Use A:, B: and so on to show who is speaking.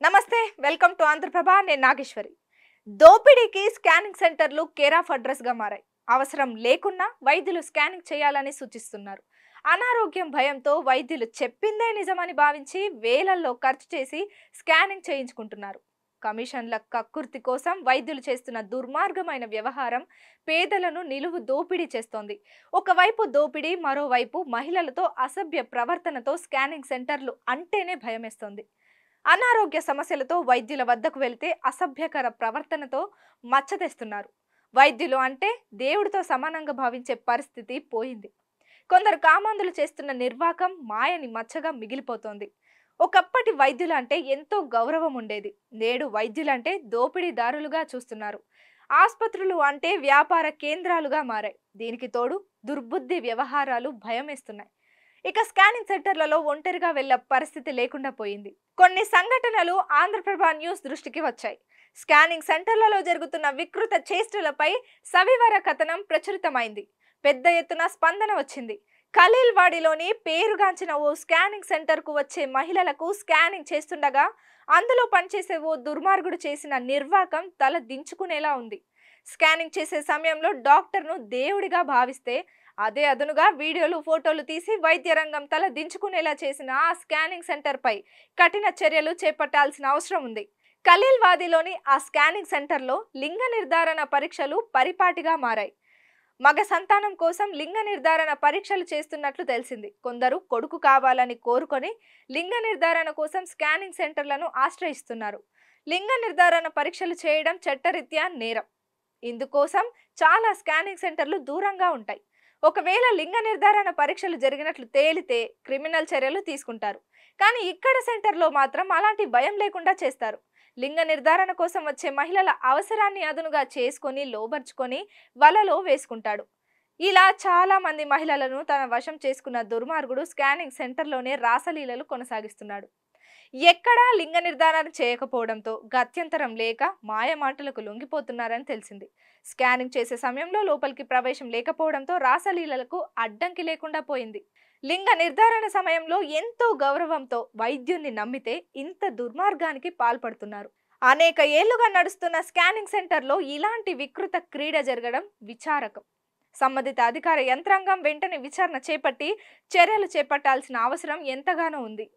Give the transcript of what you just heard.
A: నమస్తే, welcome to Andhraprabha. నేను నాగేశ్వరి. దోపిడీకి స్కానింగ్ సెంటర్లు కేర్ ఆఫ్ అడ్రస్ గా మారాయి. అవసరం లేకున్నా వైద్యులు స్కానింగ్ చేయాలని సూచిస్తున్నారు. అనారోగ్యం భయంతో వైద్యులు చెప్పిందే నిజమని భావించి వేలల్లో ఖర్చు చేసి స్కానింగ్ చేయించుకుంటున్నారు. కమిషన్ల కక్కుర్తి కోసం వైద్యులు చేస్తున్న దుర్మార్గమైన వ్యవహారం పేదలను నిలువు దోపిడీ చేస్తోంది. ఒకవైపు దోపిడీ, మరోవైపు మహిళలతో అసభ్య ప్రవర్తనతో స్కానింగ్ సెంటర్లు అంటేనే భయమేస్తోంది. అనారోగ్య సమస్యలతో వైద్యుల వద్దకు వెళ్తే అసభ్యకర ప్రవర్తనతో మచ్చతెస్తున్నారు. వైద్యులు అంటే దేవుడితో సమానంగా భావించే పరిస్థితి పోయింది. కొందరు కామాంధులు చేస్తున్న నిర్వాకం మాయని మచ్చగా మిగిలిపోతోంది. ఒకప్పటి వైద్యులు అంటే ఎంతో గౌరవం ఉండేది. నేడు వైద్యులంటే దోపిడీదారులుగా చూస్తున్నారు. ఆసుపత్రులు అంటే వ్యాపార కేంద్రాలుగా మారాయి. దీనికి తోడు దుర్బుద్ధి వ్యవహారాలు భయమేస్తున్నాయి. ఇక స్కానింగ్ సెంటర్లలో ఒంటరిగా వెళ్లే పరిస్థితి లేకుండా పోయింది. కొన్ని సంఘటనలు ఆంధ్రప్రభ న్యూస్ దృష్టికి వచ్చాయి. స్కానింగ్ సెంటర్లలో జరుగుతున్న వికృత చేష్టలపై సవివర కథనం ప్రచురితమైంది. పెద్ద ఎత్తున స్పందన వచ్చింది. ఖలీల్వాడిలోని పేరుగాంచిన ఓ స్కానింగ్ సెంటర్ కు వచ్చే మహిళలకు స్కానింగ్ చేస్తుండగా అందులో పనిచేసే ఓ దుర్మార్గుడు చేసిన నిర్వాకం తల దించుకునేలా ఉంది. స్కానింగ్ చేసే సమయంలో డాక్టర్ను దేవుడిగా భావిస్తే అదే అదనుగా వీడియోలు, ఫోటోలు తీసి వైద్య రంగం తల దించుకునేలా చేసిన ఆ స్కానింగ్ సెంటర్ పై కఠిన చర్యలు చేపట్టాల్సిన అవసరం ఉంది. ఖలీల్వాడిలోని ఆ స్కానింగ్ సెంటర్లో లింగ నిర్ధారణ పరీక్షలు పరిపాటిగా మారాయి. మగ సంతానం కోసం లింగ నిర్ధారణ పరీక్షలు చేస్తున్నట్లు తెలిసింది. కొందరు కొడుకు కావాలని కోరుకొని లింగ నిర్ధారణ కోసం స్కానింగ్ సెంటర్లను ఆశ్రయిస్తున్నారు. లింగ నిర్ధారణ పరీక్షలు చేయడం చట్టరీత్యా నేరం. ఇందుకోసం చాలా స్కానింగ్ సెంటర్లు దూరంగా ఉంటాయి. ఒకవేళ లింగ నిర్ధారణ పరీక్షలు జరిగినట్లు తేలితే క్రిమినల్ చర్యలు తీసుకుంటారు. కానీ ఇక్కడ సెంటర్లో మాత్రం అలాంటి భయం లేకుండా చేస్తారు. లింగ నిర్ధారణ కోసం వచ్చే మహిళల అవసరాన్ని అదునుగా చేసుకొని లోబర్చుకొని వలలో వేసుకుంటాడు. ఇలా చాలా మంది మహిళలను తన వశం చేసుకున్న దుర్మార్గుడు స్కానింగ్ సెంటర్లోనే రాసలీలలు కొనసాగిస్తున్నాడు. ఎక్కడా లింగ నిర్ధారణ చేయకపోవడంతో గత్యంతరం లేక మాయ మాటలకు లొంగిపోతున్నారని తెలిసింది. స్కానింగ్ చేసే సమయంలో లోపలికి ప్రవేశం లేకపోవడంతో రాసలీలలకు అడ్డంకి లేకుండా పోయింది. లింగ నిర్ధారణ సమయంలో ఎంతో గౌరవంతో వైద్యున్ని నమ్మితే ఇంత దుర్మార్గానికి పాల్పడుతున్నారు. అనేక ఏళ్లుగా నడుస్తున్న స్కానింగ్ సెంటర్లో ఇలాంటి వికృత క్రీడ జరగడం విచారకం. సంబంధిత అధికార యంత్రాంగం వెంటనే విచారణ చేపట్టి చర్యలు చేపట్టాల్సిన అవసరం ఎంతగానో ఉంది.